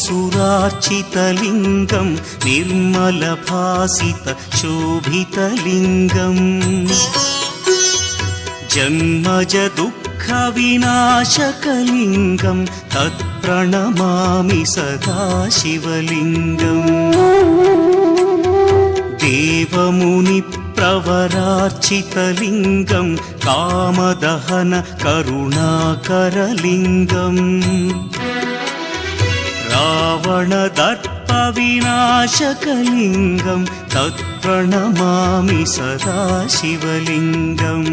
सुरार्चितलिङ्गं निर्मलभासित शोभितलिङ्गम् जन्मज दुःखविनाशकलिङ्गं तत्प्रणमामि सदा शिवलिङ्गम् देवमुनिप्रवरार्चितलिङ्गं कामदहन करुणाकरलिङ्गम् रावणदर्पविनाशकलिङ्गं तत्प्रणमामि सदा शिवलिङ्गम्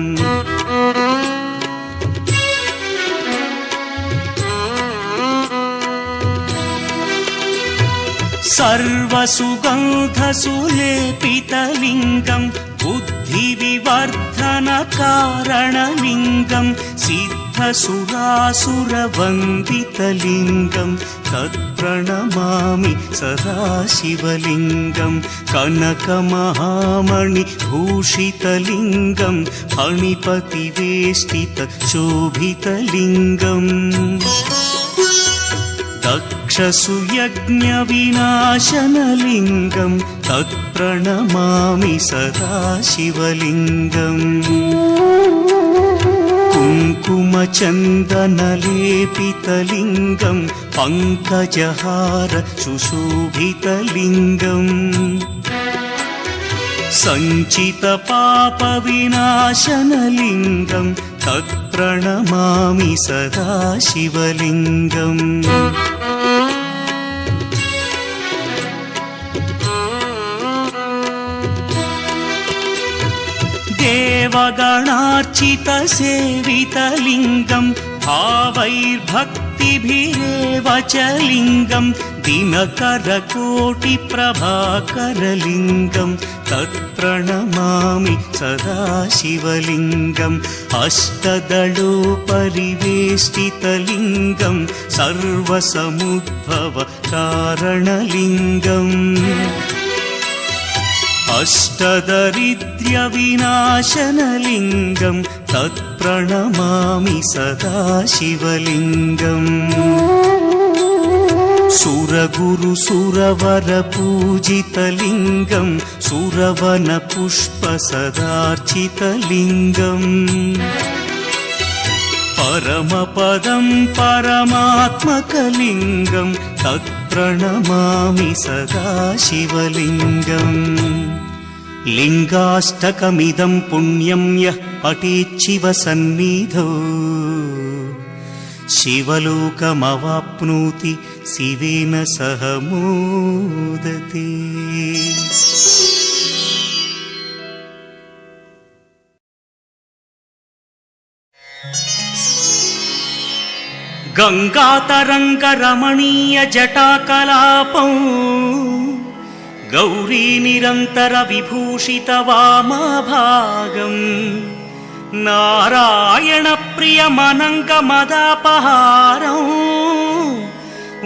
सर्वसुगन्धसुलेपितलिङ्गं बुद्धिविवर्धनकारणलिङ्गं सिद्धसुरासुरवन्दितलिङ्गं तत्प्रणमामि सदा शिवलिङ्गं कनकमहामणिभूषितलिङ्गं फणिपतिवेष्टितशोभितलिङ्गम् दक्षसुयज्ञविनाशनलिङ्गं तत्प्रणमामि सदा शिवलिङ्गम् कुङ्कुमचन्दनलेपितलिङ्गं पङ्कजहार सुशोभितलिङ्गम् सञ्चितपापविनाशनलिङ्गं तत्प्रणमामि सदा शिवलिङ्गम् देवगणार्चितसेवितलिङ्गं भावैर्भक्तिभिरेव च लिङ्गं दिनकरकोटिप्रभाकरलिङ्गं तत्प्रणमामि सदा शिवलिङ्गम् अष्टदलोपरिवेष्टितलिङ्गं सर्वसमुद्भवकारणलिङ्गम् अष्टदरिद्र्यविनाशनलिङ्गं तत्प्रणमामि सदा शिवलिङ्गम् सुरगुरुसुरवरपूजितलिङ्गं सुरवनपुष्पसदार्चितलिङ्गम् परमपदं परमात्मकलिङ्गं तत्प्रणमामि सदा शिवलिङ्गम् लिङ्गाष्टकमिदं पुण्यं यः पठेच्छिवसन्निधौ शिवलोकमवाप्नोति शिवेन सह मोदते। गङ्गातरङ्गरमणीयजटाकलापं गौरीनिरन्तरविभूषितवामभागम् नारायणप्रियमनङ्गमदापहारं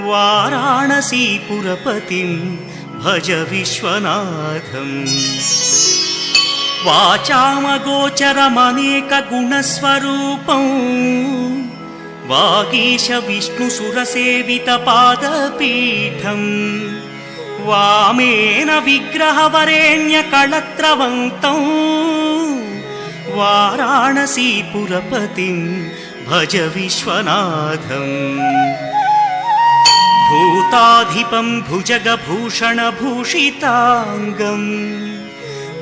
वाराणसीपुरपतिं भज विश्वनाथम् वाचामगोचरमनेकगुणस्वरूपं वागीश विष्णुसुरसेवितपादपीठम् वामेन विग्रहवरेण्यकळत्रवन्तं वाराणसीपुरपतिं भज विश्वनाथम् भूताधिपं भुजगभूषणभूषिताङ्गम्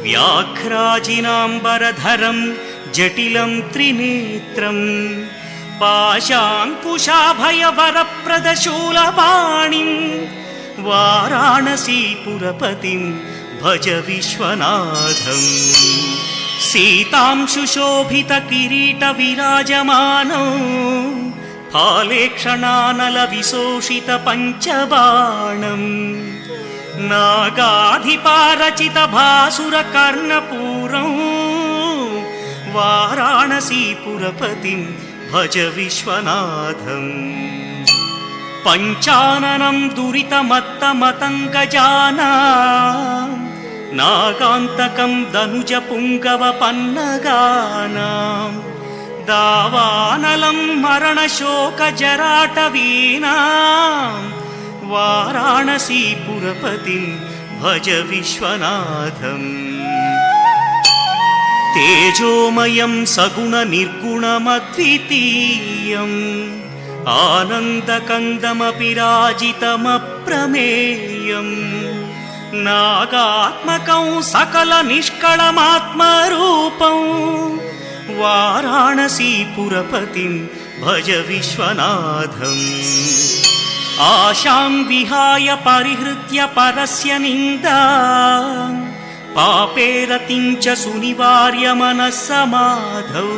व्याघ्राजिनाम्बरधरं जटिलं त्रिनेत्रम् पाशाङ्कुशाभयवरप्रदशूलपाणिं वाराणसीपुरपतिं भज विश्वनाथम् सीतांशुशोभितकिरीटविराजमानौ फालेक्षणानलविशोषितपञ्चबाणम् नागाधिपारचितभासुरकर्णपूरं वाराणसीपुरपतिं भज विश्वनाथम् पञ्चाननं दुरितमत्तमतङ्गजानां नागान्तकं दनुजपुङ्गवपन्नगानां दावानलं मरणशोकजराटवीनां वाराणसीपुरपतिं भज विश्वनाथम् तेजोमयं सगुणनिर्गुणमद्वितीयम् आनन्दकन्दमपि राजितमप्रमेयम् नागात्मकं सकलनिष्कळमात्मरूपं वाराणसीपुरपतिं भज विश्वनाथम् आशां विहाय परिहृत्य परस्य निन्दा पापेरतिं च सुनिवार्य मनस्समाधौ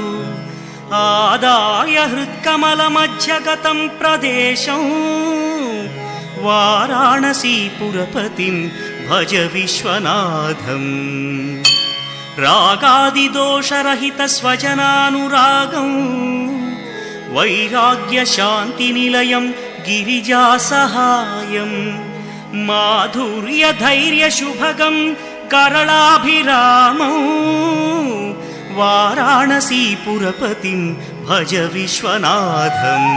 आदाय हृत्कमलमध्यगतं प्रदेशं वाराणसीपुरपतिं भज विश्वनाथम् रागादिदोषरहितस्वजनानुरागं वैराग्यशान्तिनिलयं गिरिजासहायं माधुर्यधैर्यशुभगं करलाभिरामौ वाराणसीपुरपतिं भज विश्वनाथम्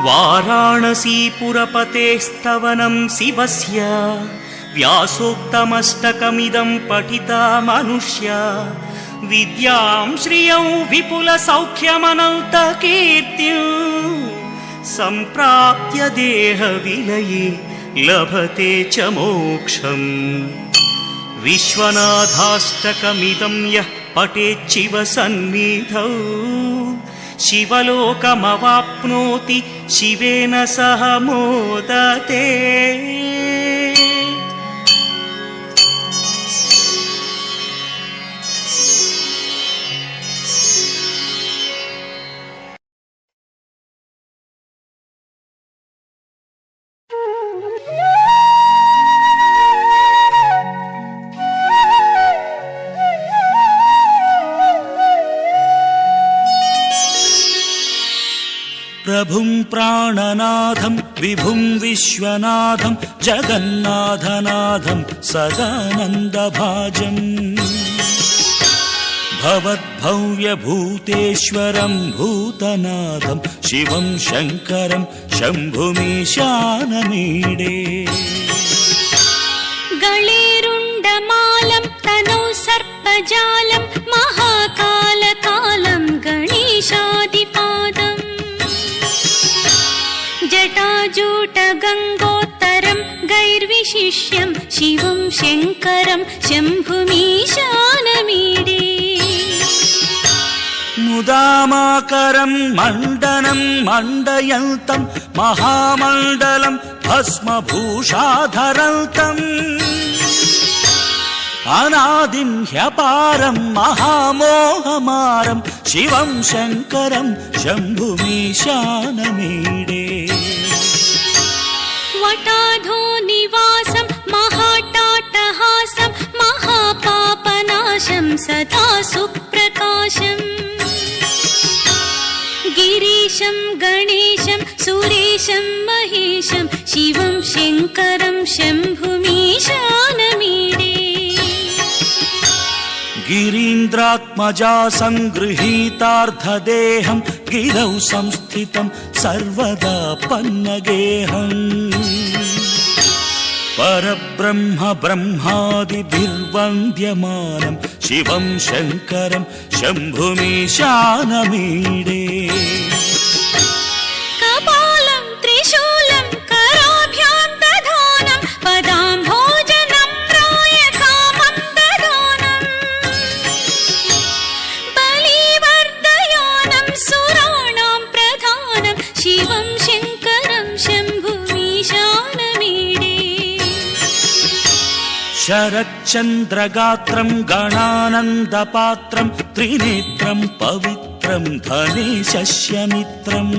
वाराणसीपुरपतेस्तवनं शिवस्य व्यासोक्तमष्टकमिदं पठिता मनुष्या विद्यां श्रियं विपुलसौख्यमनन्तकीर्तिं सम्प्राप्य देहविलये लभते च मोक्षम् विश्वनाथाष्टकमिदं यः पठेच्छिव सन्निधौ शिवलोकमवाप्नोति शिवेन सह मोदते प्रभुं प्राणनाथं विभुं विश्वनाथं जगन्नाथनाथं सदानन्दभाजम् भवद्भव्यभूतेश्वरं भूतनाथं शिवं शङ्करं शम्भुमीशानमीडे गळेरुण्डमालं तनौ सर्पजालं महाकालकालं गणेशादिपादम् जटाजूटगङ्गोत्तरं गैर्विशिष्यं शिवं शङ्करं शम्भुमीशानमीडे मुदामाकरं मण्डनं मण्डयन्तं महामण्डलं भस्मभूषाधरन्तम् अनादिं ह्यपारं महामोहमारं शिवं शङ्करं शम्भुमीशानमीडे वटाधो निवासं महाटाटहासं महापापनाशं सदा सुप्रकाशम् गिरीशं गणेशं सुरेशं महेशं शिवं शङ्करं शम्भुमीशानमीडे गिरीन्द्रात्मजा सङ्गृहीतार्धदेहं गिरौ संस्थितं सर्वदा पन्नगेहम् परब्रह्म ब्रह्मादिभिर्वन्द्यमानं शिवं शङ्करं शम्भुमीशानमीडे कपालं त्रिशूलं कराभ्यां दधानं पदाम्भोजनम्राय कामं दधानं बलिवर्धयानं सुराणां प्रधानं शिवं शङ्करं शम्भुमीशानमीडे शरच्चन्द्रगात्रं गणानन्दपात्रं त्रिनेत्रं पवित्रं धनेशस्यमित्रम्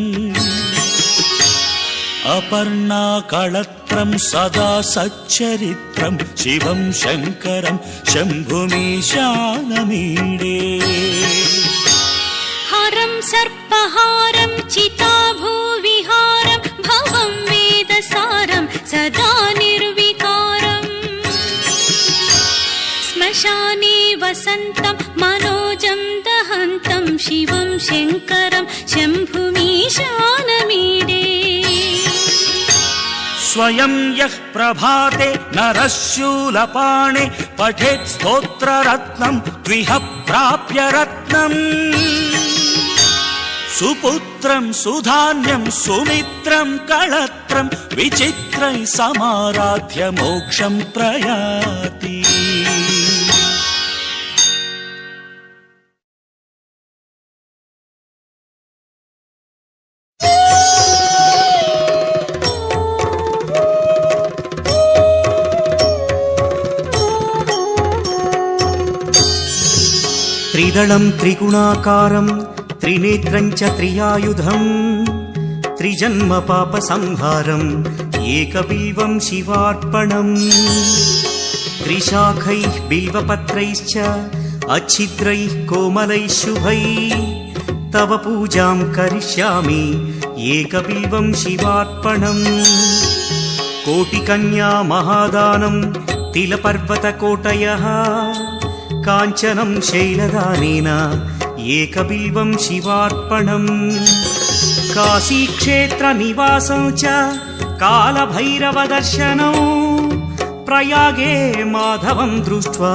अपर्णाकळत्रं सदा सच्चरित्रं शिवं शङ्करं शम्भुमीशानमीडे हरं सर्पहारं चिताभूविहारं भवं वेदसारं सदा निर्विकारम् श्मशाने वसन्तं मनोजं दहन्तं शिवं शङ्करं शम्भुमीशानमीडे स्वयं यः प्रभाते नरः शूलपाणे पठेत् स्तोत्ररत्नं द्विह प्राप्य रत्नम् सुपुत्रं सुधान्यं सुमित्रं कळत्रं विचित्रैः समाराध्य मोक्षं प्रयाति। त्रिदलं त्रिगुणाकारं त्रिनेत्रं च त्रियायुधं त्रिजन्म पापसंहारम् एकबिल्वं शिवार्पणम् त्रिशाखैः बिल्वपत्रैश्च अच्छिद्रैः कोमलैः शुभैः तव पूजां करिष्यामि एकबिल्वं शिवार्पणम् कोटिकन्या महादानं तिलपर्वतकोटयः काञ्चनं शैलदानेन एकबिल्वं शिवार्पणम् काशीक्षेत्रनिवासं च कालभैरवदर्शनौ प्रयागे माधवं दृष्ट्वा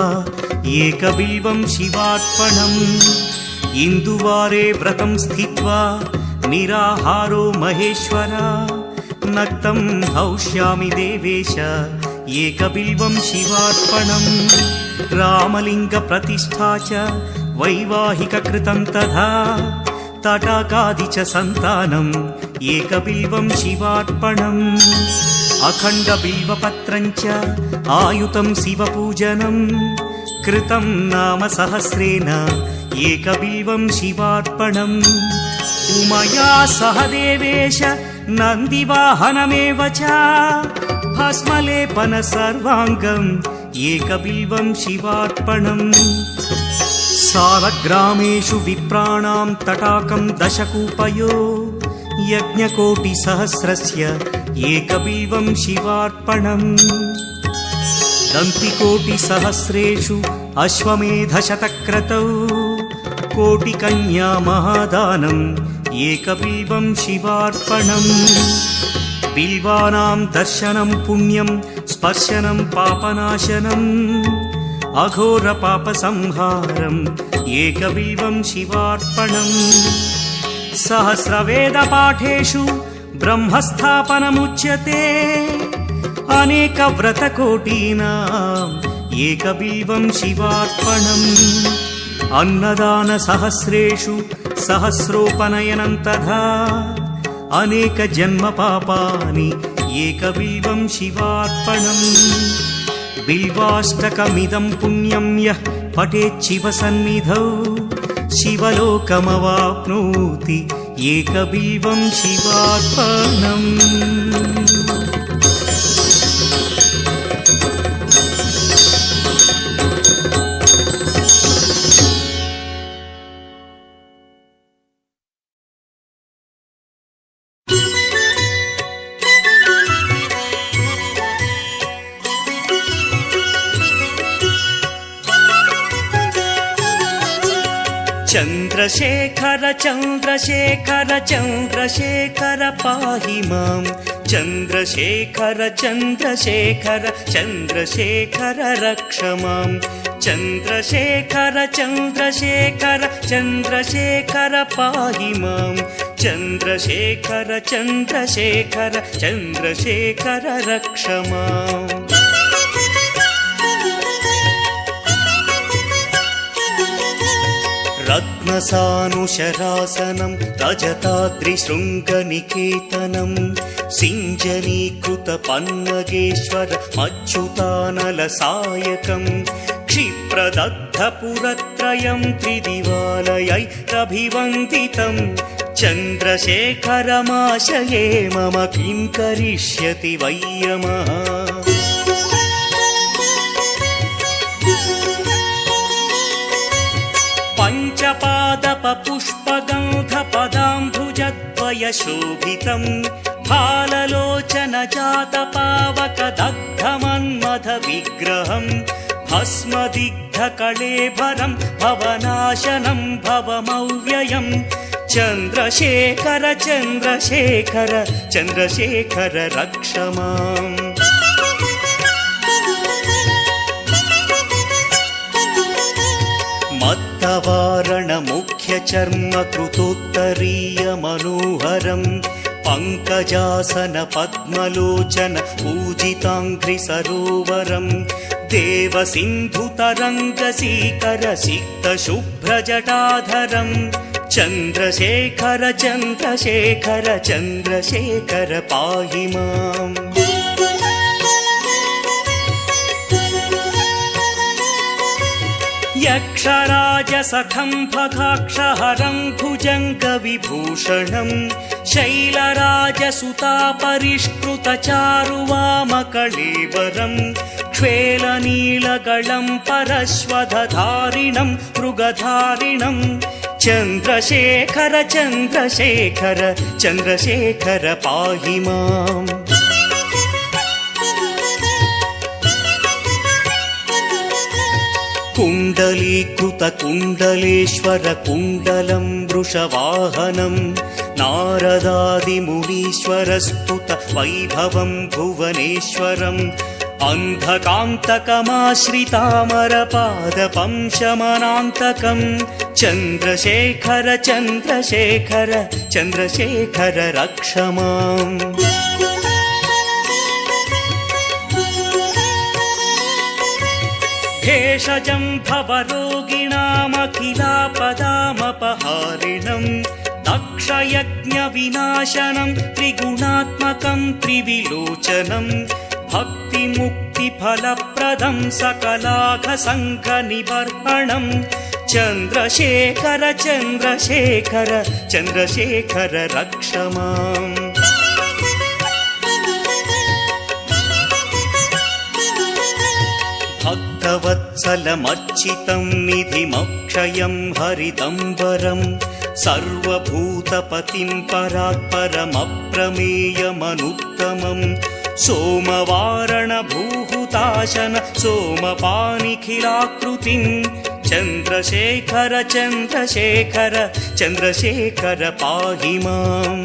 एकबिल्वं शिवार्पणम् इन्दुवारे व्रतं स्थित्वा निराहारो महेश्वर नक्तं हौष्यामि देवेश एकबिल्वं शिवार्पणम् रामलिङ्गप्रतिष्ठा च वैवाहिककृतं तथा तटाकादि च सन्तानम् एकबिल्वं शिवार्पणम् अखण्डबिल्वपत्रं च आयुतं शिवपूजनं कृतं नाम सहस्रेण एकबिल्वं शिवार्पणम् उमया सह देवेश नन्दिवाहनमेव च भस्मलेपन सर्वाङ्गम् एकबिल्वं शिवार्पणम् सालग्रामेषु विप्राणां तटाकं दशकूपयो यज्ञकोटिसहस्रस्य एकबिल्वं शिवार्पणम् दन्तिकोटिसहस्रेषु अश्वमेधशतक्रतौ कोटिकन्या महादानम् एकबिल्वं शिवार्पणम् बिल्वानां दर्शनं पुण्यं स्पर्शनं पापनाशनम् अघोरपापसंहारम् एकबिल्वं शिवार्पणम् सहस्रवेदपाठेषु ब्रह्मस्थापनमुच्यते अनेकव्रतकोटीनाम् एकबिल्वं शिवार्पणम् अन्नदानसहस्रेषु सहस्रोपनयनं तथा अनेकजन्मपापानि एकबिल्वं शिवार्पणम् बिल्वाष्टकमिदं पुण्यं यः पठेत् शिवसन्निधौ शिवलोकमवाप्नोति एकबिल्वं शिवार्पणम्। चन्द्रशेखर चन्द्रशेखर चन्द्रशेखर पाहि मां चन्द्रशेखर चन्द्रशेखर चन्द्रशेखर रक्ष मां चन्द्रशेखर चन्द्रशेखर चन्द्रशेखर पाहि मां चन्द्रशेखर चन्द्रशेखर चन्द्रशेखर रक्ष माम्। रत्नसानुशरासनं रजताद्रिशृङ्गनिकेतनं सिञ्जनीकृतपन्नगेश्वर मच्युतानलसायकं क्षिप्रदग्धपुरत्रयं त्रिदिवालयैरभिवन्दितं चन्द्रशेखरमाशये मम किं करिष्यति वै यमः। पञ्चपादपपुष्पगन्धपदाम्बुजद्वयशोभितं फाललोचनजातपावकदग्धमन्मथविग्रहं भस्मदिग्धकळेभरं भवनाशनं भवमव्ययं ಚಂದ್ರಶೇಖರ ಚಂದ್ರಶೇಖರ ಚಂದ್ರಶೇಖರ ರಕ್ಷ ಮಾಂ. ಮತ್ತವಾರಣ ಮುಖ್ಯ ಚರ್ಮ ಕೃತೋತ್ತರೀಯ ಮನೋಹರಂ ಪಂಕಜಾಸನ ಪದ್ಮಲೋಚನ ಪೂಜಿತಾಂಘ್ರಿ ಸರೋವರಂ ದೇವ ಸಿಂಧು ತರಂಗ ಸೀಕರ ಸಿಕ್ತ ಶುಭ್ರ ಜಟಾಧರಂ ಚಂದ್ರಶೇಖರ ಚಂದ್ರಶೇಖರ ಚಂದ್ರಶೇಖರ ಪಾಹಿ ಮಾಂ. ಯಕ್ಷರಾಜ ಸಖಂಭಕಾಕ್ಷಹರಂ ಭುಜಂಗ ವಿಭೂಷಣಂ ಶೈಲರಾಜ ಸುತಾ ಪರಿಷ್ಕೃತ ಚಾರುವಾಮಕಳೇವರಂ ಕ್ಷೇಲ ನೀಲಗಳಂ ಪರಶ್ವಧಾರಿಣಂ ಮೃಗಧಾರಿಣಂ ಚಂದ್ರಶೇಖರ ಚಂದ್ರಶೇಖರ ಚಂದ್ರಶೇಖರ ಪಾಹಿ ಮಾಂ. ಕುಂಡಲೀಕೃತ ಕುಂಡಲೇಶ್ವರ ಕುಂಡಲಂ ವೃಷವಾಹನಂ ನಾರದಾದಿ ಮುನೀಶ್ವರ ಸ್ತುತ ವೈಭವಂ ಭುವನೇಶ್ವರಂ ಅಂಧಕಾಂತಕಮಾಶ್ರಿತಾಮರ ಪಾದಪಂ ಶಮನಾಂತಕಂ ಚಂದ್ರಶೇಖರ ಚಂದ್ರಶೇಖರ ಚಂದ್ರಶೇಖರ ರಕ್ಷ ಮಾಂ. ಭೇಷಜಂ ಭವರೋಗಿಣಾಮಖಿಲಾಪದಾಮಪಹಾರಿಣಂ ದಕ್ಷಯಜ್ಞ ವಿನಾಶನಂ ತ್ರಿಗುಣಾತ್ಮಕಂ ತ್ರಿವಿಲೋಚನಂ ಭಕ್ತಿ ಮುಕ್ತಿ ಫಲಪ್ರದಂ ಸಕಲಾಘ ಸಂಘ ನಿಬರ್ಹಣಂ ಚಂದ್ರಶೇಖರ ಚಂದ್ರಶೇಖರ ಚಂದ್ರಶೇಖರ ರಕ್ಷ ಮಾಂ. ಭಕ್ತವತ್ಸಲಮರ್ಚಿತಂ ನಿಧಿಮಕ್ಷಯಂ ಹರಿದಂಬರಂ ಸರ್ವಭೂತಪತಿಂ ಪರಾತ್ಪರಮಪ್ರಮೇಯಮನುತ್ತಮಂ ಸೋಮವಾರಣ ಭೂಹುತಾಶನ ಸೋಮಪಾನಿಖಿಲಾಕೃತಿಂ ಚಂದ್ರಶೇಖರ ಚಂದ್ರಶೇಖರ ಚಂದ್ರಶೇಖರ ಪಾಹಿ ಮಾಂ.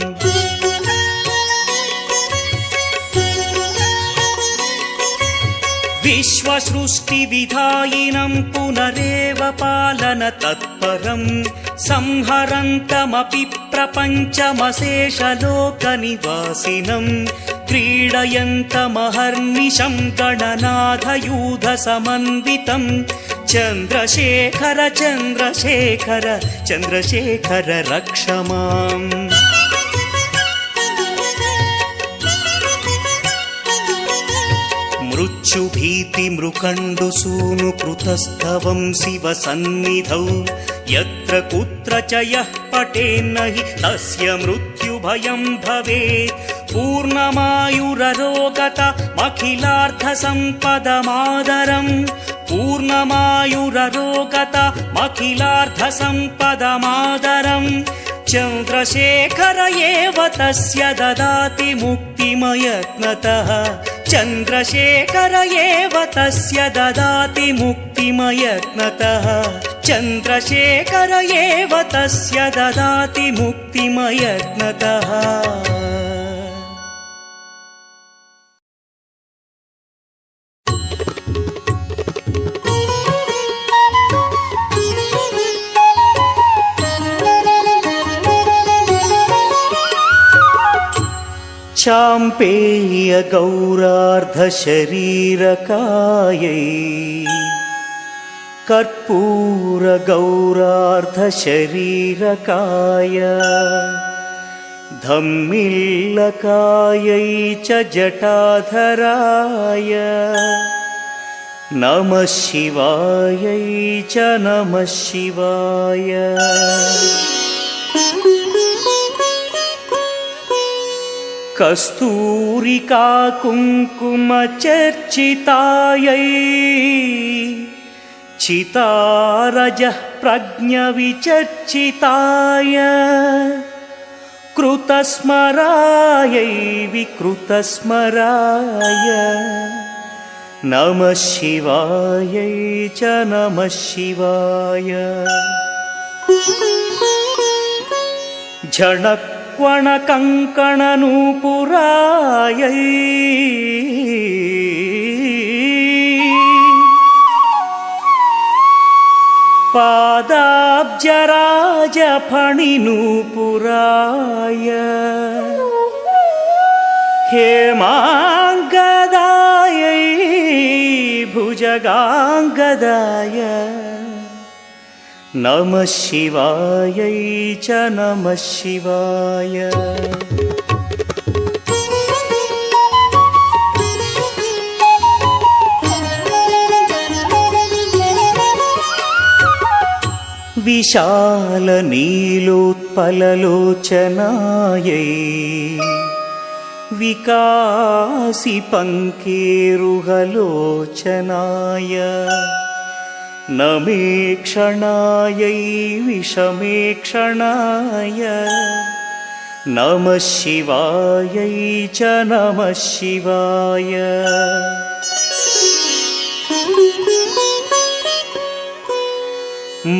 ವಿಶ್ವಸೃಷ್ಟಿವಿಧಾಯಿನಂ ಪುನರೇವ ಪಾಲನ ತತ್ಪರಂ ಸಂಹರಂತಮಪಿ ಪ್ರಪಂಚಮಶೇಷಲೋಕನಿವಾಸಿನಂ ಕ್ರೀಡಯಂತಮಹರ್ನಿಶಂ ಗಣನಾಥಯೂಧ ಸಮನ್ವಿತಂ ಚಂದ್ರಶೇಖರ ಚಂದ್ರಶೇಖರ ಚಂದ್ರಶೇಖರ ರಕ್ಷ ಮಾಂ. ಮೃಚ್ಯುಭೀತಿ ಮೃಕಂಡು ಸೂನು ಕೃತಸ್ಥವಂ ಶಿವ ಸನ್ನಿಧೌ ಯತ್ರ ಕುತ್ರ ಚ ಯಃ ಪಠೇನ್ನ ಹಿ ತಸ್ಯ ಮೃತ್ಯುಭಯಂ ಭವೇತ್ ಪೂರ್ಣಮಾಯುರರೋಗತ ಮಖಿಲಾರ್ಥ ಸಂಪದಮಾದರಂ ಪೂರ್ಣಮಾಯುರರೋಗತ ಮಖಿಲಾರ್ಥ ಸಂಪದಮಾದರಂ ಚಂದ್ರಶೇಖರ ಏವ ತಸ್ಯ ದದಾತಿ ಮುಕ್ತಿಮಯತ್ನತಃ ಚಂದ್ರಶೇಖರ ಏವ ತಸ್ಯ ದದಾತಿ ಮುಕ್ತಿಮಯತ್ನತಃ ಚಂದ್ರಶೇಖರ ಏವ ತಸ್ಯ ದದಾತಿ ಮುಕ್ತಿಮಯತ್ನತಃ. ಚಾಂಪೇಯ ಗೌರಾರ್ಧ ಶರೀರಕಾಯೈ ಕರ್ಪೂರ ಗೌರಾರ್ಧ ಶರೀರಕಾಯ ಧಮ್ಮಿಲ್ಲಕಾಯೈ ಚ ಜಟಾಧರಾಯ ನಮಃ ಶಿವಾಯೈ ಚ ನಮಃ ಶಿವಾಯ. ಕಸ್ತೂರಿಕಾ ಕುಂಕುಮ ಚರ್ಚಿತಾಯೈ ಚಿತಾರಜಃ ಪ್ರಜ್ಞ ವಿಚರ್ಚಿತಾಯ ಕೃತಸ್ಮರಾಯೈ ವಿಕೃತಸ್ಮರಾಯ ನಮಃ ಶಿವಾಯೈ ಚ ನಮಃ ಶಿವಾಯ. झणक्वण कङ्कणनूपुरायै पादाब्जराजफणिनूपुराय हेमाङ्गदायै भुजगाङ्गदाय नमः शिवायै च नमः शिवाय। विशालनीलोत्पललोचनायै विकासिपङ्केरुहलोचनाय नमेक्षणायै विषमेक्षणाय नमः शिवायै च नमः शिवाय।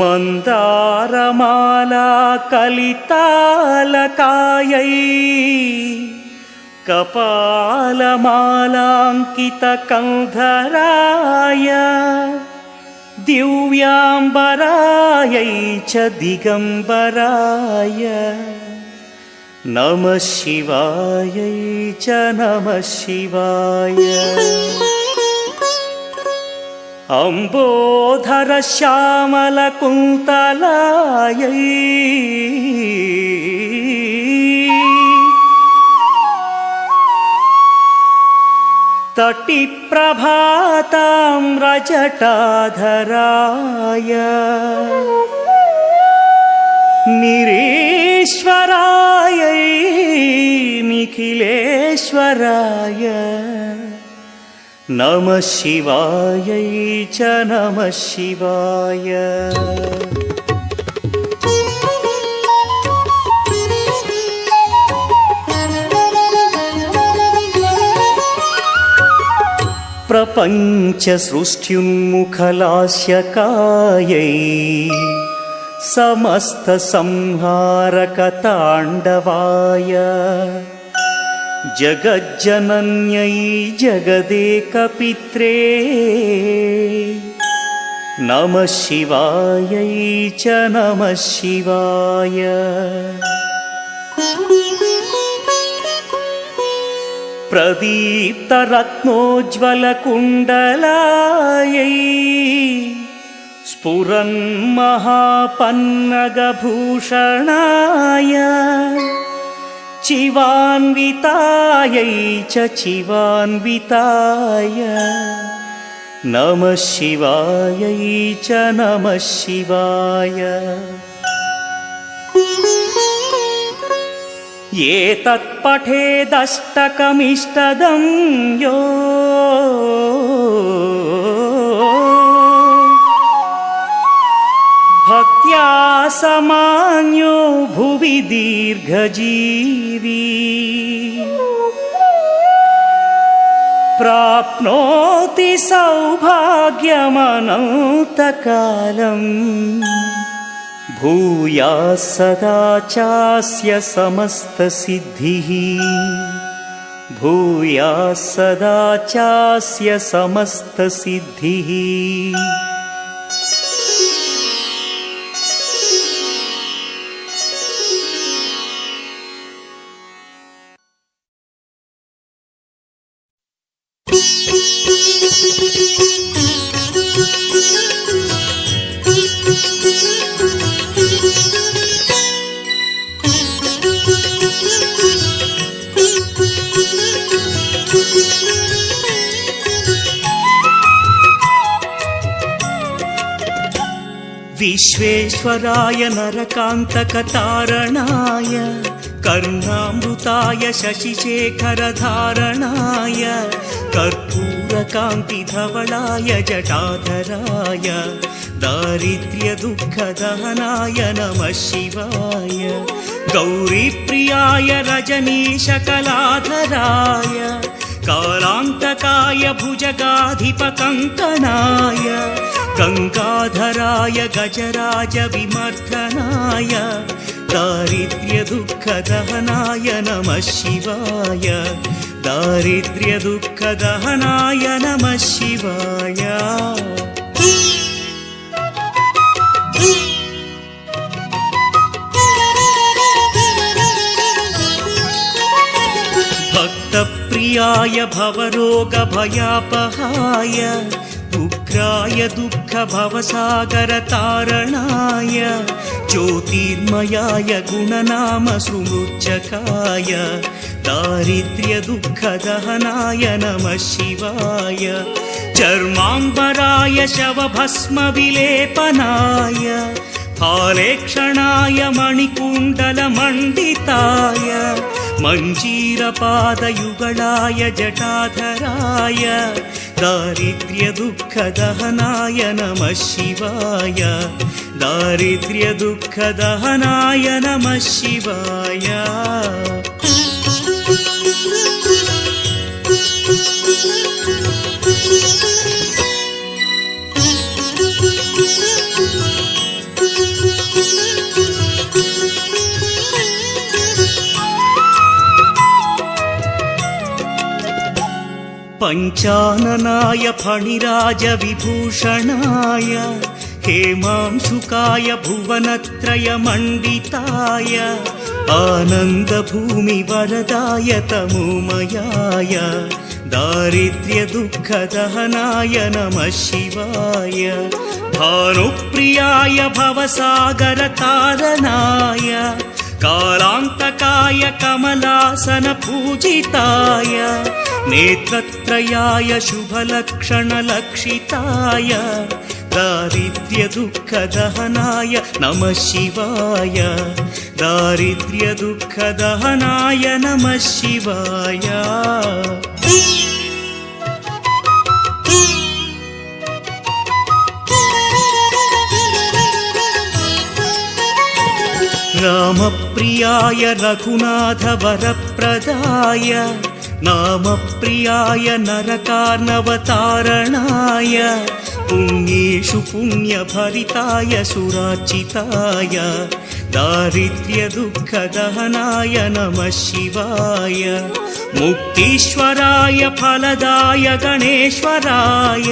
मन्दारमाला कलितालकायै कपालमालाङ्कितकन्धराय दिव्याम्बरायै च दिगम्बराय नमः शिवायै च नमः शिवाय। अम्बोधरश्यामलकुन्तलायै तटिप्रभाताम्रजटाधराय निरीश्वरायै निखिलेश्वराय नमः शिवायै च नमः शिवाय। प्रपञ्चसृष्ट्युन्मुखलास्यकायै समस्तसंहारकताण्डवाय जगज्जनन्यै जगदेकपित्रे नमः शिवायै च नमः शिवाय। प्रदीप्तरत्नोज्ज्वलकुण्डलायै स्फुरन्महापन्नगभूषणाय चिवान्वितायै च चिवान्विताय नमः शिवायै च नमः शिवाय। एतत्पठेदष्टकमिष्टदं यो भक्त्या समान्यो भुवि दीर्घजीवी प्राप्नोति सौभाग्यमनन्तकालम् भूयात् सदा चास्य समस्तसिद्धिः भूयात् सदा चास्य समस्तसिद्धिः। विश्वेश्वराय नरकान्तकतारणाय करुणामृताय शशिशेखरधारणाय कर्पूरकान्तिधवलाय जटाधराय दारिद्र्यदुःखदहनाय नमः शिवाय। गौरीप्रियाय रजनीशकलाधराय कालान्तकाय भुजगाधिपकङ्कणाय गङ्गाधराय गजराज विमर्दनाय दारिद्र्यदुःखदहनाय नमः शिवाय दारिद्र्यदुःखदहनाय नमः शिवाय भक्तप्रियाय भवरोगभयापहाय उग्राय दुःखभवसागरतारणाय ज्योतिर्मयाय गुणनामसुमृच्छकाय दारिद्र्यदुःखदहनाय नमः शिवाय चर्माम्बराय शवभस्मविलेपनाय फालेक्षणाय मणिकुण्डलमण्डिताय मञ्जीरपादयुगलाय जटाधराय दारिद्र्यदुःखदहनाय नमः शिवाय दारिद्र्यदुःखदहनाय नमः शिवाय पञ्चाननाय फणिराजविभूषणाय हेमांशुकाय भुवनत्रयमण्डिताय आनन्दभूमिवरदाय तमोमयाय दारिद्र्यदुःखदहनाय नमः शिवाय भानुप्रियाय भवसागरतारणाय कालान्तकाय कमलासनपूजिताय नेत्रत्रयाय शुभलक्षणलक्षिताय दारिद्र्यदुःखदहनाय नमः शिवाय दारिद्र्यदुःखदहनाय नमः शिवाय रामप्रियाय रघुनाथवरप्रदाय नामप्रियाय नरकार्णवतारणाय पुण्येषु पुण्यभरिताय सुरार्चिताय दारिद्र्यदुःखदहनाय नमः शिवाय मुक्तीश्वराय फलदाय गणेश्वराय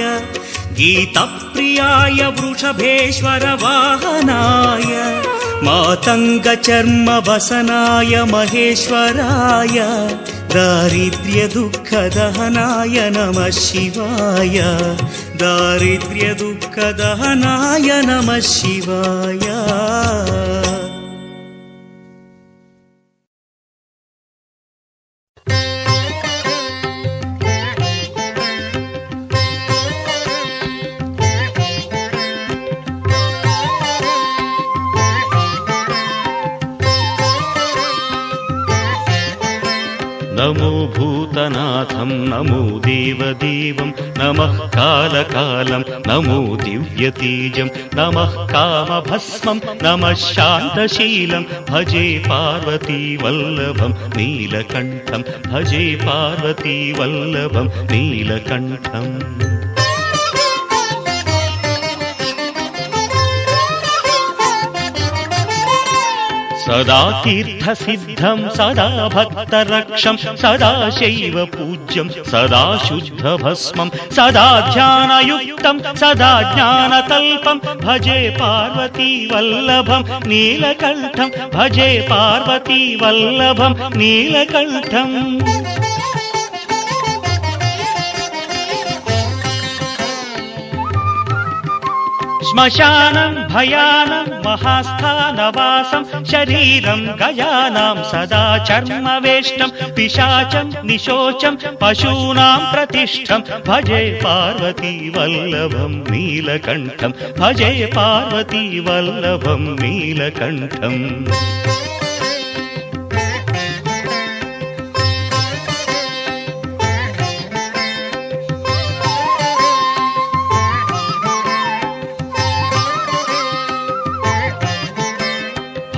गीतप्रियाय वृषभेश्वर वाहनाय मातङ्गचर्मवसनाय महेश्वराय दारिद्र्यदुःखदहनाय नमः शिवाय दारिद्र्यदुःखदहनाय नमः शिवाय नमो भूतनाथं नमो देवदेवं नमः कालकालं नमो दिव्यतेजं नमः कामभस्मं नमः शान्तशीलं भजे पार्वतीवल्लभं नीलकण्ठं भजे पार्वतीवल्लभं नीलकण्ठम् सदा तीर्थसिद्धं सदा भक्तरक्षं सदा शैव पूज्यं सदा शुद्धभस्मं सदा ध्यानयुक्तं सदा ज्ञानतल्पं भजे पार्वतीवल्लभं नीलकण्ठं भजे पार्वतीवल्लभं नीलकण्ठम् श्मशानं भयानं महास्थानवासं शरीरं गयानां सदा चर्मवेष्टं पिशाचं निशोचं पशूनां प्रतिष्ठं भजे पार्वतीवल्लभं नीलकण्ठं भजे पार्वतीवल्लभं नीलकण्ठम्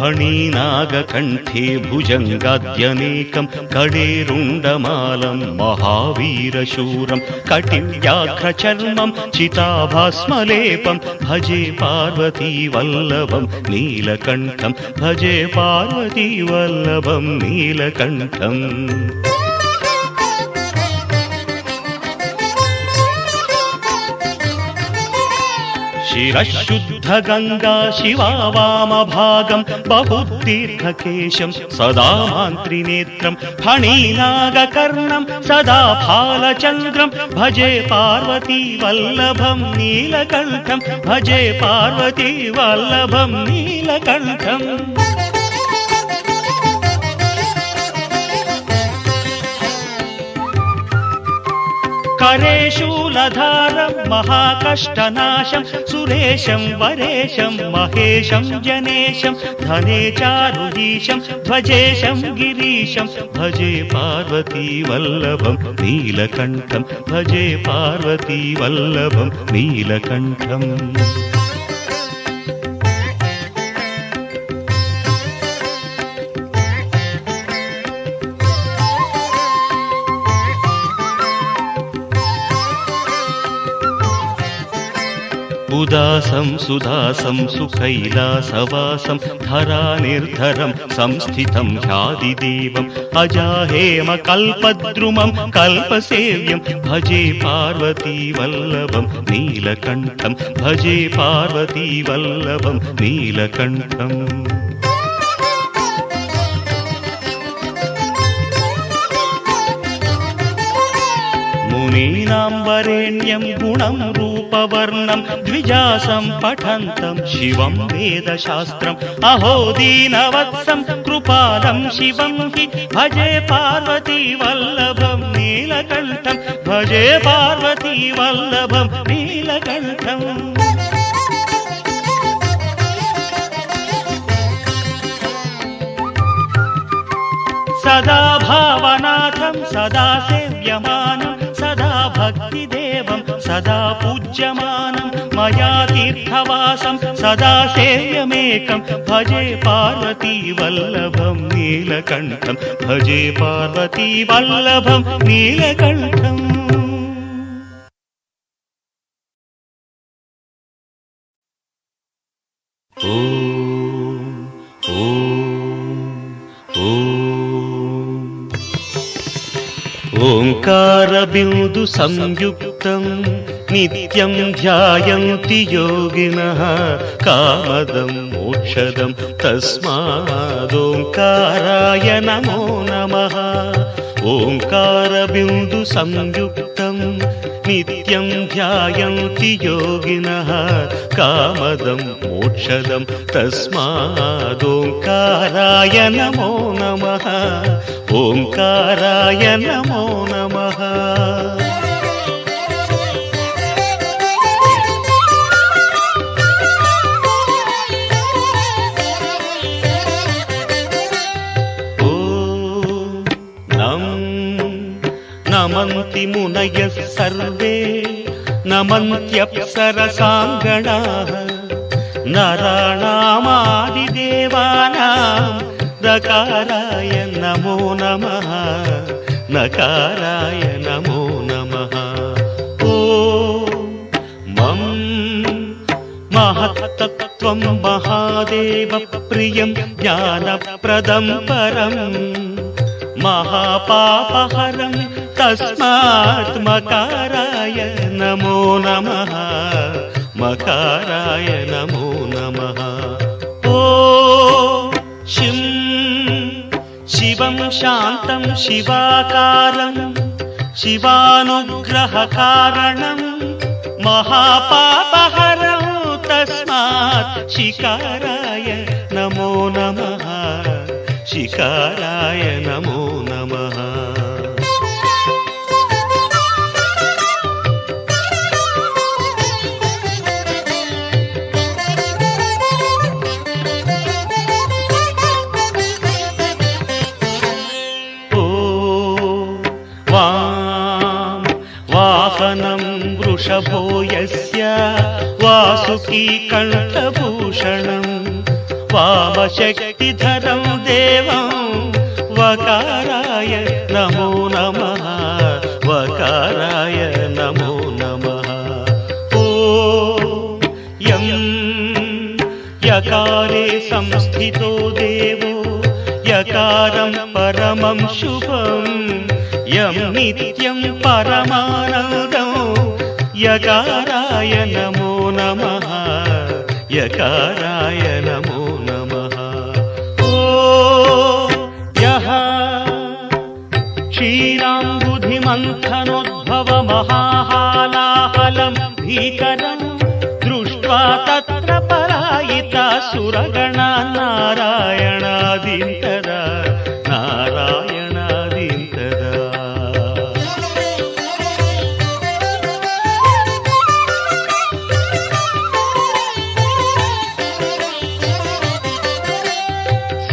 फणीनागकण्ठे भुजङ्गाद्यनेकं कडेरुण्डमालं महावीरशूरं कटिव्याघ्रचर्मं चिताभास्मलेपं भजे पार्वतीवल्लभं नीलकण्ठं भजे पार्वतीवल्लभं नीलकण्ठम् शिरशुद्धगङ्गा शिवा वामभागं बहुतीर्थकेशं सदा मान्त्रिनेत्रं फणीनागकर्णं सदा फालचन्द्रं भजे पार्वतीवल्लभं नीलकण्ठं भजे पार्वतीवल्लभं नीलकण्ठम् करेशूलधारं महाकष्टनाशं सुरेशं वरेशं महेशं जनेशं धने चारुधीशं ध्वजेशं गिरीशं भजे पार्वतीवल्लभं नीलकण्ठं भजे पार्वतीवल्लभं नीलकण्ठम् उदासं सुदासं सुकैलासवासं धरानिर्धरं संस्थितं ह्यादिदेवम् अजाहेमकल्पद्रुमं कल्पसेव्यं भजे पार्वतीवल्लभं नीलकण्ठं भजे पार्वतीवल्लभं नीलकण्ठम् मुनीनां वरेण्यं गुणं रूपवर्णं द्विजासं पठन्तं शिवं वेदशास्त्रम् अहो दीनवत्सं कृपालं शिवं हि भजे पार्वतीवल्लभं नीलकण्ठं भजे पार्वतीवल्लभं नीलकण्ठम् सदा भावनाथं सदा सेव्यमानं सदा भक्तिदेवं सदा पूज्यमानं मया तीर्थवासं सदा सेव्यमेकं भजे पार्वतीवल्लभं नीलकण्ठं भजे पार्वतीवल्लभं नीलकण्ठम् ओंकारबिंदु संयुक्तं नित्यं ध्यायन्ति योगिनः कामदं मोक्षदं तस्मादोंकाराय नमो नमः ओंकारबिंदु संयुक्तं नित्यं ध्यायन्ति योगिनः कामदं मोक्षदं तस्मादोंकाराय नमो नमः ओंकाराय नमो नमः नमन्ति मुनयः सर्वे नमन्त्यप्सरसाङ्गणाः नराणामादिदेवानां नकाराय नमो नमः नकाराय नमो नमः ओ मम महत्तत्त्वं महादेवप्रियं ज्ञानप्रदं परं महापापहरं तस्मात् मकाराय नमो नमः मकाराय नमो नमः ओ शिवं शान्तं शिवाकारं शिवानुग्रहकारणं महापापहरं तस्मात् शिकाराय नमो नमः शिकाराय नमो नमः वाहनं वृषभो यस्य वासुकी कण्ठभूषणं वामशक्तिधरं देवं वकाराय नमो नमः वकाराय नमो नमः यं यकारे संस्थितो देवो यकारं परमं शुभं यं नित्यं परमानन्दं यकाराय नमो नमः यकाराय नमो नमः यः क्षीराम्बुधिमन्थनोद्भवमहाहालाहलं भीकरं दृष्ट्वा तत्र पलायिता सुरगणा नारायणादीं तदा नारायणादीं तदा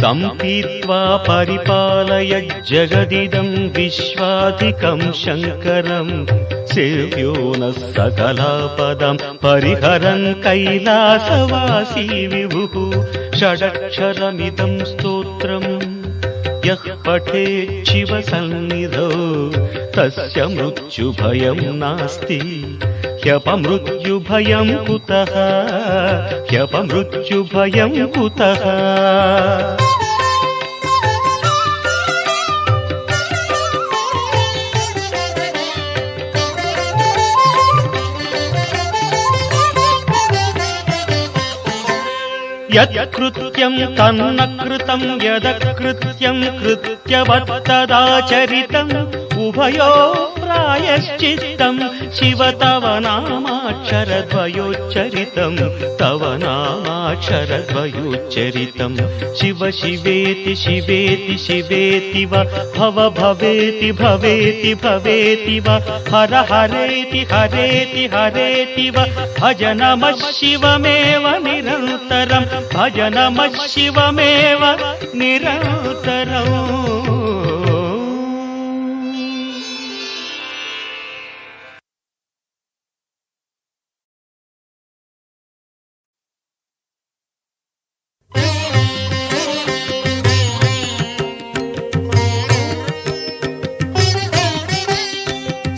सम्पीत्वा परिपालय जगदिदं विश्वाधिकं शङ्करं सेव्यो नः सकलापदं परिहरन् कैलासवासी विभुः षडक्षरमिदं स्तोत्रं यः पठेत् शिवसन्निधौ तस्य मृत्युभयं नास्ति ह्यपमृत्युभयं कुतः ह्यपमृत्युभयं कुतः यत्कृत्यं तन्न कृतं यदकृत्यं कृत्यवत्तदाचरितम् उभयो प्रायश्चित्तं शिव तव नामाक्षरद्वयोच्चरितं तव नामाक्षरद्वयोच्चरितं शिव शिवेति शिवेति शिवेति वा भव भवेति भवेति भवेति वा हर हरेति हरेति हरेति वा भज नमः शिवमेव निरन्तरं भज नमः शिवमेव निरन्तरम्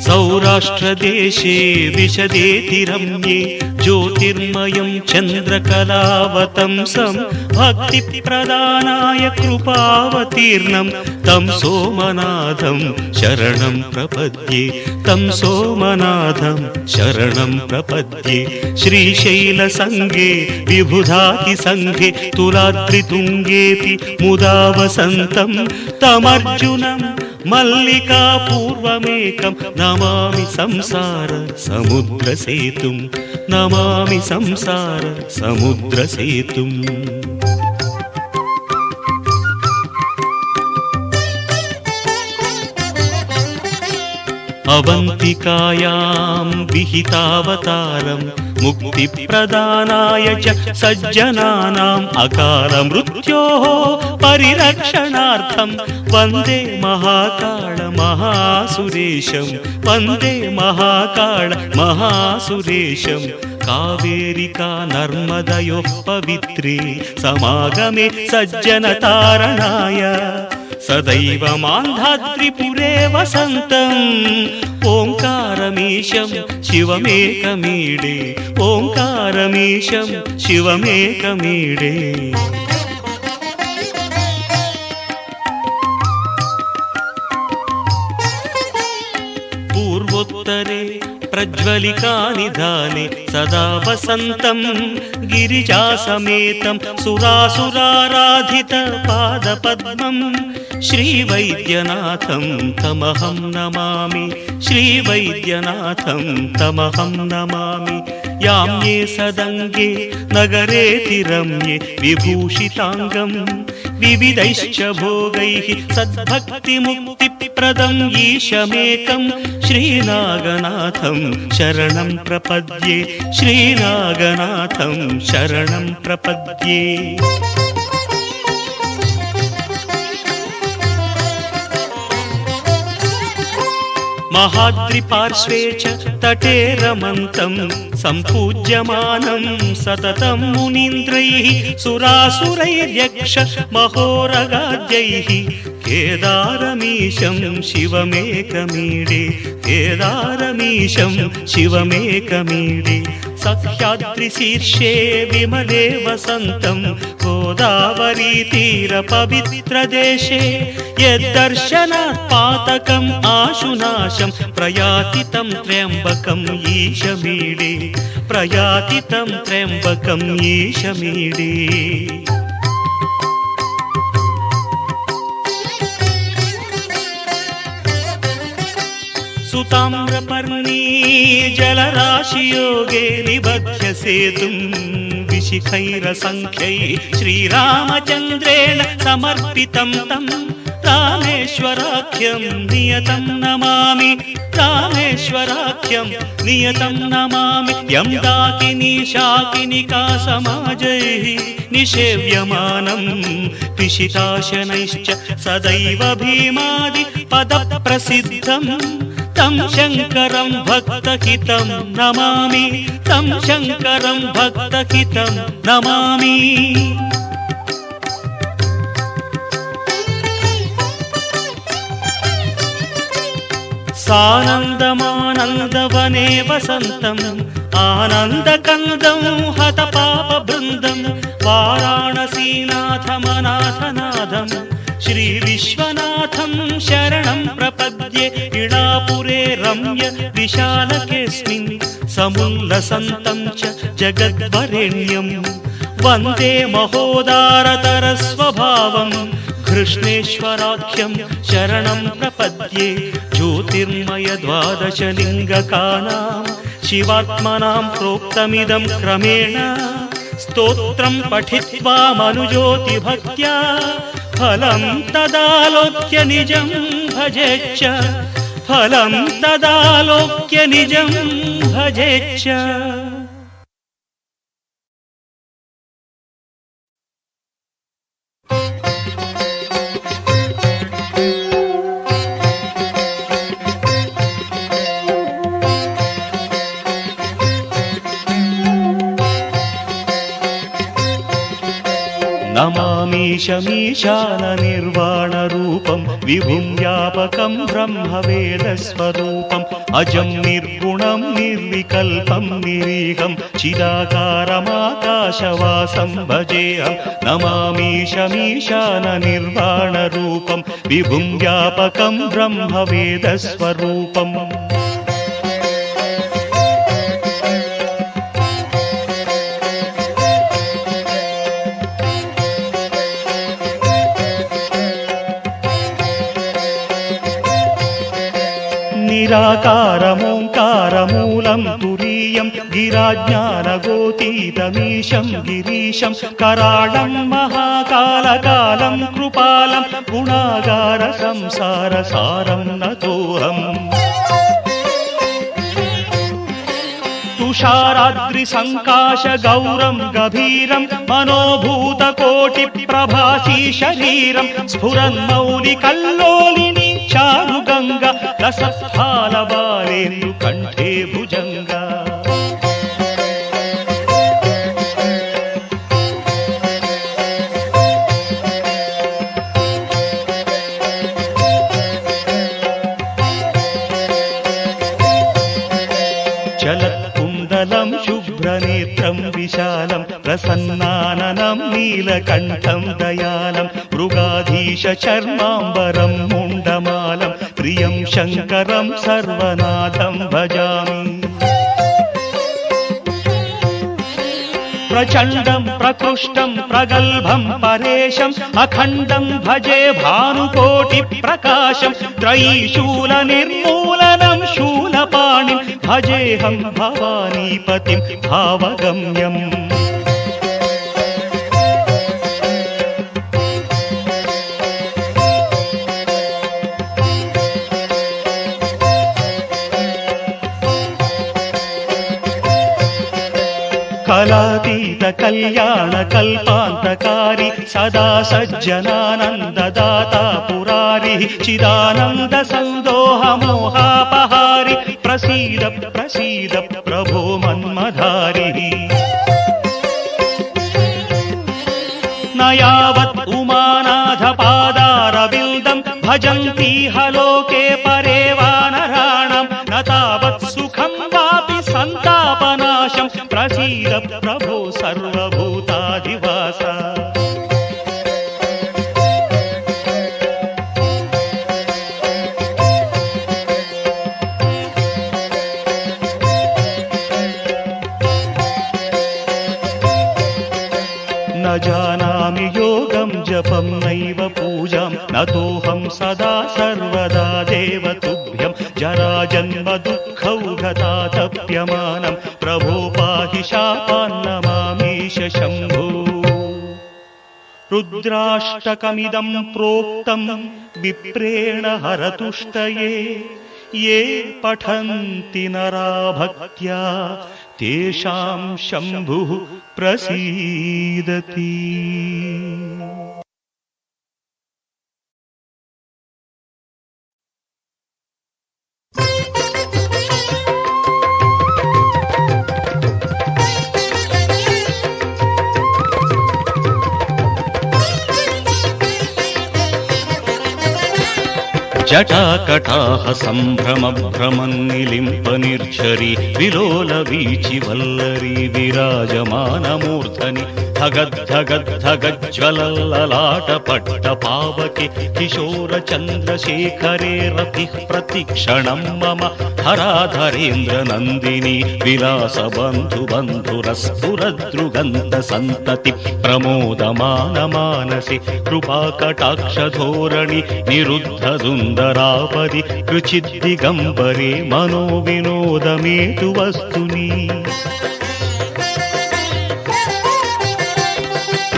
सौराष्ट्रदेशे विशदेति रम्ये ज्योतिर्मयं चन्द्रकलावतंसं भक्तिप्रदानाय कृपावतीर्णं तं सोमनाथं शरणं प्रपद्ये तं सोमनाथं शरणं प्रपद्ये श्रीशैलसङ्गे विबुधातिसङ्गे तुलाद्रितुङ्गेऽपि मुदा वसन्तं तमर्जुनं मल्लिकापूर्वमेकं नमामि संसार समुद्रसेतुं नमामि संसार समुद्रसेतुम् अवन्तिकायां विहितावतारं मुक्तिप्रदानाय च सज्जनानाम् अकालमृत्योः परिरक्षणार्थं वन्दे महाकाल महासुरेशं वन्दे महाकाल महासुरेशं कावेरिका नर्मदयोः पवित्रे समागमे सज्जनतारणाय सदैव मान्धात्रिपुरे वसन्तम् ओङ्कारमीशं शिवमेकमीडे ओङ्कारमीशं शिवमेकमीडे पूर्वोत्तरे प्रज्वलिकानिधाने सदा वसन्तं गिरिजासमेतं सुरासुराराधितपादपद्मं श्रीवैद्यनाथं तमहं नमामि श्रीवैद्यनाथं तमहं नमामि याम्ये सदङ्गे नगरेति रम्ये विभूषिताङ्गं विविधैश्च भोगैः सद्भक्तिमुक्तिप्रदं ईशमेकं श्रीनागनाथं शरणं प्रपद्ये श्रीनागनाथं शरणं प्रपद्ये महाद्रिपार्श्वे च तटे रमन्तं सम्पूज्यमानं सततं मुनीन्द्रैः सुरासुरैर्यक्ष महोरगाद्यैः केदारमीशं शिवमेकमीडे केदारमीशं शिवमेकमीडे सह्याद्रिशीर्षे विमले वसन्तं गोदावरीतीरपवित्रदेशे यद्दर्शनात् पातकम् आशुनाशं प्रयाति तं त्र्यम्बकम् ईशमीडे प्रयाति तं त्र्यम्बकम् ईशमीडे सुताम्रपर्णी जलराशियोगे निबध्य सेतुं विशिखैरसङ्ख्यैः श्रीरामचन्द्रेण समर्पितं तं रामेश्वराख्यं नियतं नमामि रामेश्वराख्यं नियतं नमामि यं दाकिनी शाकिनिका समाजैः निषेव्यमानं पिशिताशनैश्च सदैव भीमादि पदप्रसिद्धं तं शङ्करं भक्तहितं नमामि तं शङ्करं भक्तहितं नमामि सानन्दमानन्दवने वसन्तम् आनन्दकन्दं हतपापबृन्दं वाराणसीनाथमनाथनाथं श्रीविश्वनाथं शरणं प्रपद्ये इडापुरे रम्य विशालकेऽस्मिन् समुल्लसन्तं च जगद्वरेण्यं वन्दे महोदारतरस्वभावं कृष्णेश्वराख्यं शरणं प्रपद्ये ज्योतिर्मय द्वादशलिङ्गकानां शिवात्मनां प्रोक्तमिदं क्रमेण स्तोत्रं पठित्वा मनुज्योतिभक्त्या फलं तदालोक्य निजं भजेच्च फलं तदालोक्य निजं भजेच्च नमामीशमीशाननिर्वाणरूपं विभुं व्यापकं ब्रह्मवेदस्वरूपम् अजं निर्गुणं निर्विकल्पं निरीहं चिदाकारमाकाशवासं भजेऽहं नमामीशमीशाननिर्वाणरूपं विभुं व्यापकं ब्रह्मवेदस्वरूपम् निराकारमोङ्कारमूलं तुरीयं गिराज्ञानगोतीतमीशं गिरीशं कराळं महाकालकालं कृपालं गुणागारसंसारसारं नतोऽहम् तुषाराद्रिसङ्काशगौरं गभीरं मनोभूतकोटिप्रभासी शरीरं स्फुरन्मौलिकल्लोलिनी चारुगङ्गा रसफालबालेन्दुकण्ठे भुजङ्गा चलत्कुण्डलं शुभ्रनेत्रं विशालं प्रसन्नाननं नीलकण्ठं दयालं मृगाधीशचर्माम्बरं मुण्डमालं प्रियं शङ्करं सर्वनाथं भजामि प्रचण्डं प्रकृष्टं प्रगल्भं परेशम् अखण्डं भजे भानुकोटिप्रकाशं त्रयीशूलनिर्मूलनं शूलपाणिं भजेऽहं भवानीपतिं भावगम्यम् कलातीत కళ్యాణ కల్పాంతకారి సదా సజ్జనానందదాతా పురారి చిదానంద సందోహ మోహాపహారి ప్రసీద ప్రసీద ప్రభో మన్మధారి నయావత్ ఉమానాథ పాదారవిందం భజంతీహ లోకే పరే వానరాణం న తావత్ సుఖం వాపి సంతాపనాశం ప్రసీద ప్రభో సర్వభూతాధివాస न जानामि योगं जपं नैव पूजां नतोऽहं सदा सर्वदा देवतुभ्यं जराजन्म दुःखौघतातप्यमानं प्रभो पाहि शापान्नमामीश शम्भो रुद्राष्टकमिदं प्रोक्तं विप्रेण हरतुष्टये ये पठन्ति नरा भक्त्या तेषां शम्भुः प्रसीदति। జటాకటాహ సంభ్రమ భ్రమన్నిలింప నిర్ఝరి విలోల వీచి వల్లరి విరాజమానమూర్ధని ధగద్ధగద్ధగజ్వలల్లలాట పట్ట పావకి కిశోర చంద్రశేఖరే రతి ప్రతిక్షణం మమ హరాధరేంద్ర నందిని విలాస బంధు బంధురస్ఫురదృగంత సంతతి ప్రమోదమాన మానసి కృపాకటాక్షధోరణి నిరుద్ధ సుందరాపది కృచిద్దిగంబరే మనో వినోదమేతు వస్తుని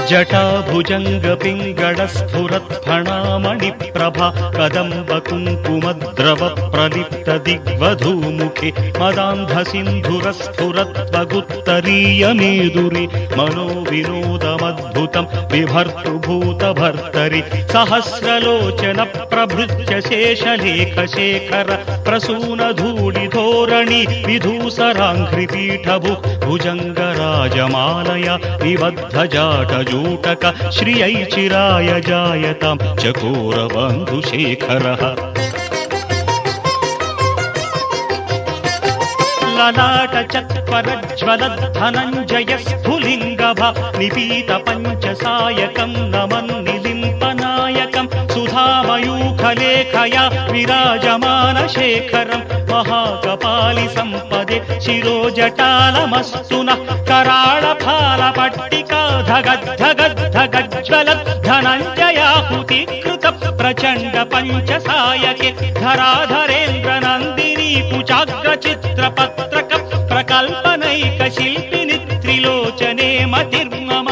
జటాభుజంగ పింగళ స్ఫురత్ఫణామణి ప్రభ కదంబ కుంకుమద్రవ ప్రలిప్త దిగ్వధూముఖి మదాంధ సింధుర స్ఫురత్వగుత్తరీయ మేదురి మనో వినోదమద్భుతం విభర్తృభూత భర్తరి సహస్రలోచన ప్రభృత్య శేషలేఖ శేఖర ప్రసూన ధూళి ధోరణి విధూసరాంఘ్రిపీఠభు భుజంగరాజమాలయ నిబద్ధ జాటజూటక శ్రియై చిరాయ జాయతాం చకోర బంధుశేఖరః లలాట చత్వరజ్వల ధనంజయ స్ఫులింగభ నిపీత పంచసాయకం నమన్నిలింపనాయకం సుధామయూఖలేఖయా విరాజమాన శేఖరం మహాకపాలి సంపదే శిరోజటాలమస్తు నః కరాళ ఫాల పట్టికా ధగద్ధగద్ధగజ్వల ధనంజయాహుతి కృత ప్రచండ పంచసాయకే ధరాధరేంద్ర నందిని కుచాగ్ర చిత్ర పత్రక ప్రకల్పనైక శిల్పిని త్రిలోచనే మతిర్మమ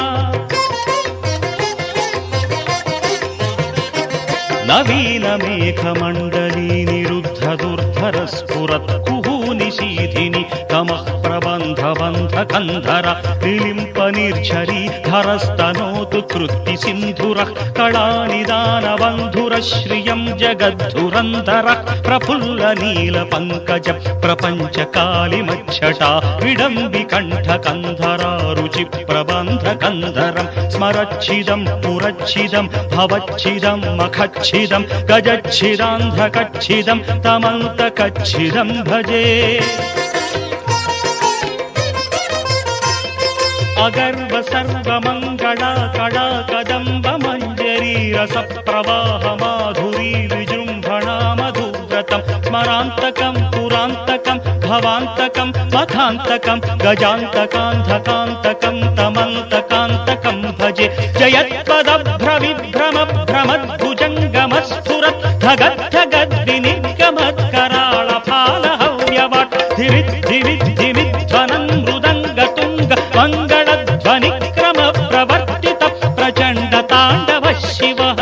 నవీన మేఘమండలీ నిరుద్ధ దుర్ధర స్ఫురత్ కుహూ నిశీధిని తమః ప్రబంధ బంధ కంధర నిలింప నిర్ఝరీ ధరస్తనోతు కృత్తి సింధురః కళానిదాన బంధుర శ్రియం జగద్ధురంధర ప్రఫుల్ల నీల పంకజ ప్రపంచ కాళిమచ్చటా విడంబి కంఠ కంధరా రుచి ప్రబంధ కంధరం స్మరచ్చిదం పురచ్చిదం భవచ్చిదం మఖచ్చిదం గజచ్చిదాంధకచ్చిదం తమంతకచ్చిదం భజే అగర్వ సర్వమంగళా కళా కదంబ మంజరీ రస ప్రవాహ మాధురీ విజృంభణా మధువ్రతం స్మరాంతకం పురాంతకం భవాంతకం మఖాంతకం గజాంతకాంధకాంతకం తమంతకాంతకం భజే జయత్పదభ్రవిభ్రమ భ్రమద్భుజంగమస్ఫురత్ ధగద్ధగద్వినిర్గమత్కరాళ ఫాల హవ్యవట్ ధివిద్ధివిద్ధివిధ్వనం మృదంగతుంగ మంగళధ్వనిక్రమ ప్రవర్తిత ప్రచండ తాండవ శివః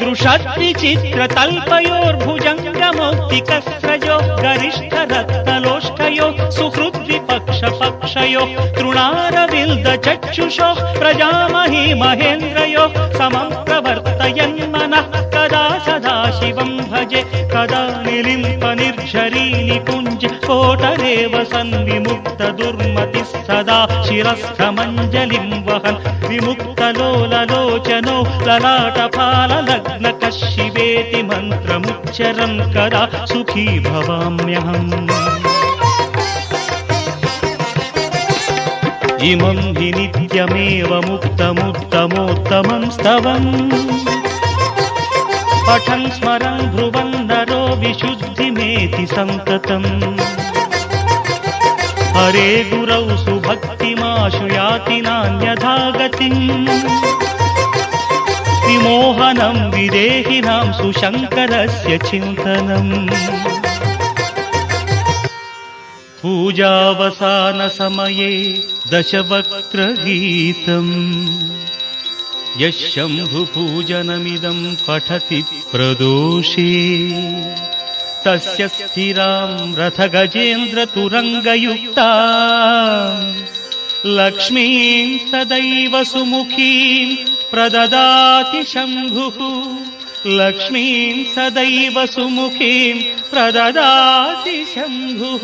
దృశద్విచిత్ర తల్పయోర్భుజంగమౌక్తికస్రజో గరిష్ఠ రత్నలోష్ఠ उभयोः सुहृद्विपक्षपक्षयोः तृणारविल्दचक्षुषोः प्रजामही महेन्द्रयोः समं प्रवर्तयन्मनः कदा सदा शिवं भजे कदा निलिम्पनिर्झरी निकुञ्ज कोटरेव सन्विमुक्तदुर्मतिः सदा शिरस्थमञ्जलिं वहन् विमुक्तलोललोचनो ललाटफाललग्नकः शिवेति मन्त्रमुच्चरन् कदा सुखी भवाम्यहम् इमं हि नित्यमेव मुक्तमुत्तमोत्तमं स्तवम् पठन् स्मरन् ब्रुवन् नरो विशुद्धिमेति सन्ततम् हरे गुरौ सुभक्तिमाशु याति नान्यथा गतिम् विमोहनं विदेहिनां सुशङ्करस्य चिन्तनम् पूजावसानसमये दशवक्त्रगीतम् यः शम्भुपूजनमिदं पठति प्रदोषे तस्य स्थिरां रथगजेन्द्रतुरङ्गयुक्ता लक्ष्मीं सदैव सुमुखीं प्रददाति शम्भुः लक्ष्मीं सदैव सुमुखीं प्रददाति शम्भुः।